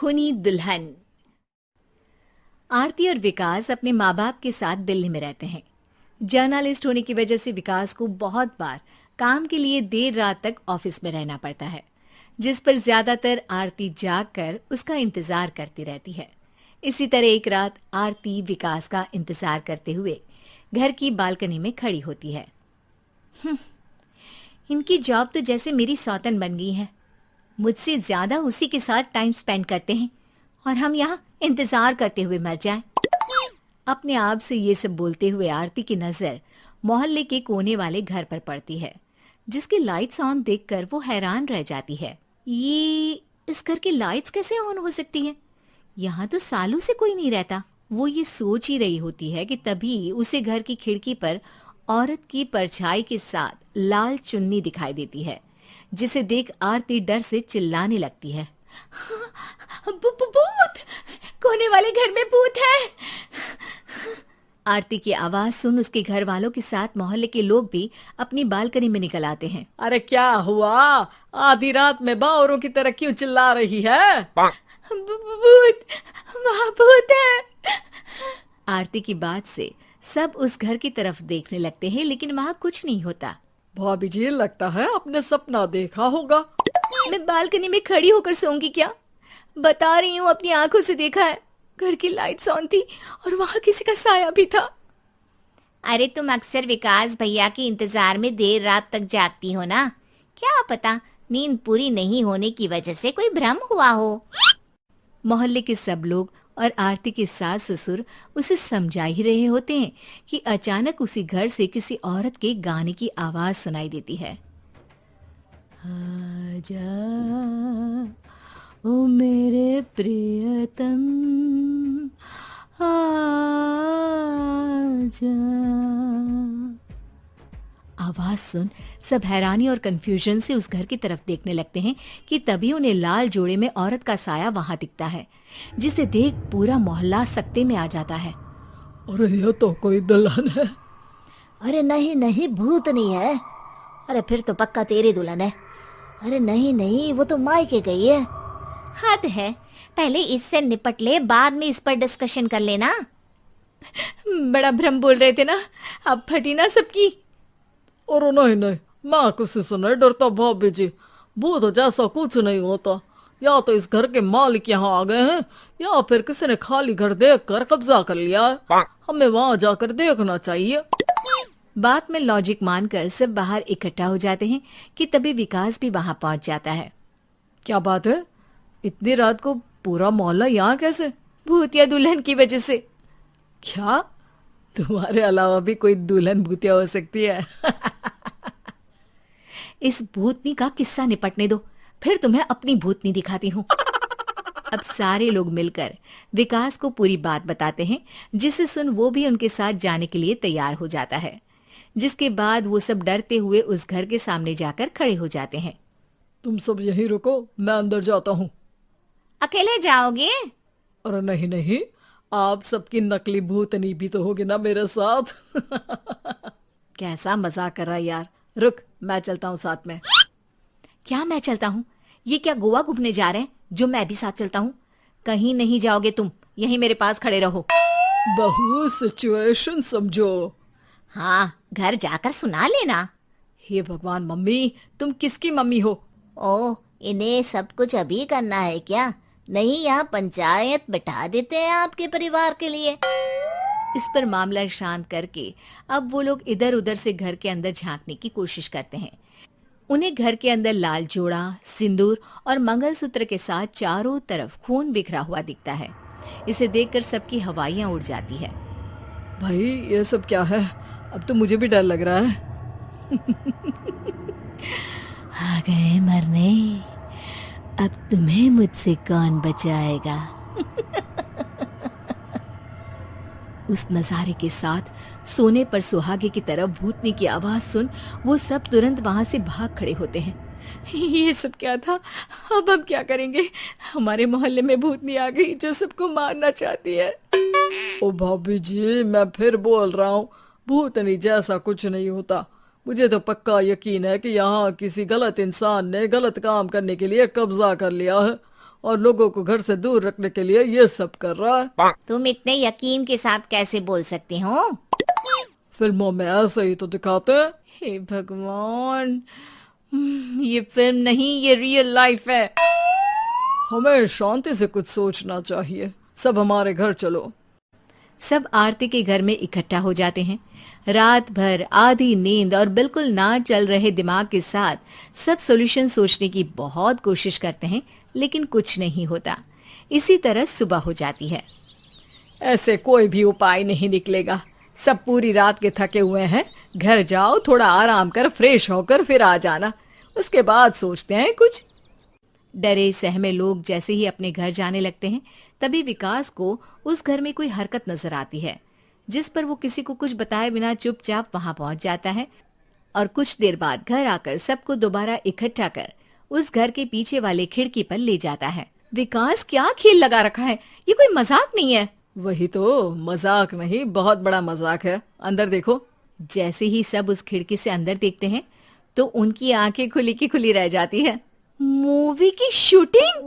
खूनी दुल्हन। आरती और विकास अपने माँ बाप के साथ दिल्ली में रहते हैं। जर्नलिस्ट होने की वजह से विकास को बहुत बार काम के लिए देर रात तक ऑफिस में रहना पड़ता है, जिस पर ज्यादातर आरती जागकर उसका इंतजार करती रहती है। इसी तरह एक रात आरती विकास का इंतजार करते हुए घर की बालकनी में खड़ी होती है। इनकी जॉब तो जैसे मेरी सौतन बन गई है। मुझसे ज्यादा उसी के साथ टाइम स्पेंड करते हैं और हम यहाँ इंतजार करते हुए मर जाएं। अपने आप से ये सब बोलते हुए आरती की नजर मोहल्ले के कोने वाले घर पर पड़ती है, जिसकी लाइट्स ऑन देखकर वो हैरान रह जाती है। ये इस घर की लाइट्स कैसे ऑन हो सकती हैं? यहाँ तो सालों से कोई नहीं रहता। वो ये सोच ही रही होती है कि तभी उसे घर की खिड़की पर औरत की परछाई के साथ लाल चुन्नी दिखाई देती है, जिसे देख आरती डर से चिल्लाने लगती है। भूत! कोने वाले घर में भूत है! आरती की आवाज सुन उसके घर वालों के साथ मोहल्ले के लोग भी अपनी बालकनी में निकल आते हैं। अरे क्या हुआ? आधी रात में बावरों की तरह क्यों चिल्ला रही है? भूत! वहाँ भूत है! आरती की बात से सब उस घर की तरफ देखने लगते हैं, लेकिन वहाँ कुछ नहीं होता। भाभी जी, लगता है आपने सपना देखा होगा। मैं बालकनी में खड़ी होकर सोऊंगी क्या? बता रही हूँ, अपनी आंखों से देखा है। घर की लाइट्स ऑन थी और वहाँ किसी का साया भी था। अरे तुम अक्सर विकास भैया के इंतजार में देर रात तक जागती हो ना, क्या पता नींद पूरी नहीं होने की वजह से कोई भ्रम हुआ हो। मोहल्ले के सब लोग और आरती के सास ससुर उसे समझा ही रहे होते हैं कि अचानक उसी घर से किसी औरत के गाने की आवाज सुनाई देती है। आजा ओ मेरे प्रियतम, आजा। आवाज सुन सब हैरानी और कंफ्यूजन से उस घर की तरफ देखने लगते हैं कि तभी उन्हें लाल जोड़े में औरत का साया वहां दिखता है, जिसे देख पूरा मोहल्ला सकते में आ जाता है। अरे ये तो कोई दुल्हन है। अरे नहीं नहीं, भूत नहीं है। अरे फिर तो पक्का तेरी दुल्हन है। अरे नहीं नहीं, वो तो मायके गई है। हद है, पहले इससे निपट ले, बाद में इस पर डिस्कशन कर लेना। बड़ा भ्रम बोल रहे थे ना, अब फटी ना सबकी। और नहीं नहीं, मैं किसी से नहीं डरता भाभी जी। भूत जैसा कुछ नहीं होता। या तो इस घर के मालिक यहाँ आ गए हैं, या फिर किसी ने खाली घर देख कर कब्जा कर लिया है। हमें वहां जाकर देखना चाहिए। बात में लॉजिक मानकर सब बाहर इकट्ठा हो जाते हैं कि तभी विकास भी वहां पहुंच जाता है। क्या बात है? इतनी रात को पूरा मोहल्ला यहाँ कैसे? भूतिया दुल्हन की वजह से। क्या तुम्हारे अलावा भी कोई दुल्हन भूतिया हो सकती है? इस भूतनी का किस्सा निपटने दो, फिर तुम्हें अपनी भूतनी दिखाती हूँ। अब सारे लोग मिलकर विकास को पूरी बात बताते हैं, जिसे सुन वो भी उनके साथ जाने के लिए तैयार हो जाता है। जिसके बाद वो सब डरते हुए उस घर के सामने जाकर खड़े हो जाते हैं। तुम सब यहीं रुको, मैं अंदर जाता हूँ। अकेले जाओगे? अरे नहीं नहीं, आप सबकी नकली भूतनी भी तो होगी ना मेरे साथ। कैसा मजाक कर रहा यार। रुक, मैं चलता हूँ साथ में। क्या मैं चलता हूँ? ये क्या गोवा घूमने जा रहे हैं जो मैं भी साथ चलता हूँ? कहीं नहीं जाओगे तुम, यहीं मेरे पास खड़े रहो। बहू सिचुएशन समझो। हाँ, घर जाकर सुना लेना। हे भगवान, मम्मी तुम किसकी मम्मी हो? ओ, इन्हें सब कुछ अभी करना है क्या? नहीं, यहाँ पंचायत बैठा देते हैं आपके परिवार के लिए। इस पर मामला शांत करके अब वो लोग इधर उधर से घर के अंदर झांकने की कोशिश करते हैं। उन्हें घर के अंदर लाल जोड़ा, सिंदूर और मंगलसूत्र के साथ चारों तरफ खून बिखरा हुआ दिखता है। इसे देखकर सबकी हवाइयां उड़ जाती है। भाई ये सब क्या है? अब तो मुझे भी डर लग रहा है। आ गए मरने, अब तुम्हें मुझसे कौन बचाएगा? उस नजारे के साथ सोने पर सुहागे की तरफ भूतनी की आवाज सुन वो सब तुरंत वहां से भाग खड़े होते हैं। ये सब क्या था? अब हम क्या करेंगे? हमारे मोहल्ले में भूतनी आ गई जो सबको मारना चाहती है। ओ भाभी जी, मैं फिर बोल रहा हूँ, भूतनी जैसा कुछ नहीं होता। मुझे तो पक्का यकीन है कि यहाँ किसी गलत इंसान ने गलत काम करने के लिए कब्जा कर लिया है और लोगों को घर से दूर रखने के लिए ये सब कर रहा है। तुम इतने यकीन के साथ कैसे बोल सकते हो? फिल्मों में ऐसे ही तो दिखाते हैं। हे भगवान, ये फिल्म नहीं, ये रियल लाइफ है। हमें शांति से कुछ सोचना चाहिए। सब हमारे घर चलो। सब आरती के घर में इकट्ठा हो जाते हैं। रात भर आधी नींद और बिल्कुल ना चल रहे दिमाग के साथ सब सॉल्यूशन सोचने की बहुत कोशिश करते हैं, लेकिन कुछ नहीं होता। इसी तरह सुबह हो जाती है। ऐसे कोई भी उपाय नहीं निकलेगा। सब पूरी रात के थके हुए हैं। घर जाओ, थोड़ा आराम कर, फ्रेश होकर फिर आ जाना, उसके बाद सोचते हैं कुछ। डरे सहमे लोग जैसे ही अपने घर जाने लगते हैं, तभी विकास को उस घर में कोई हरकत नजर आती है, जिस पर वो किसी को कुछ बताए बिना चुपचाप वहां पहुंच जाता है और कुछ देर बाद घर आकर सबको दोबारा इकट्ठा कर उस घर के पीछे वाले खिड़की पर ले जाता है। विकास, क्या खेल लगा रखा है? ये कोई मजाक नहीं है। वही तो, मजाक नहीं, बहुत बड़ा मजाक है। अंदर देखो। जैसे ही सब उस खिड़की से अंदर देखते हैं तो उनकी आंखें खुली की खुली रह जाती है। मूवी की शूटिंग!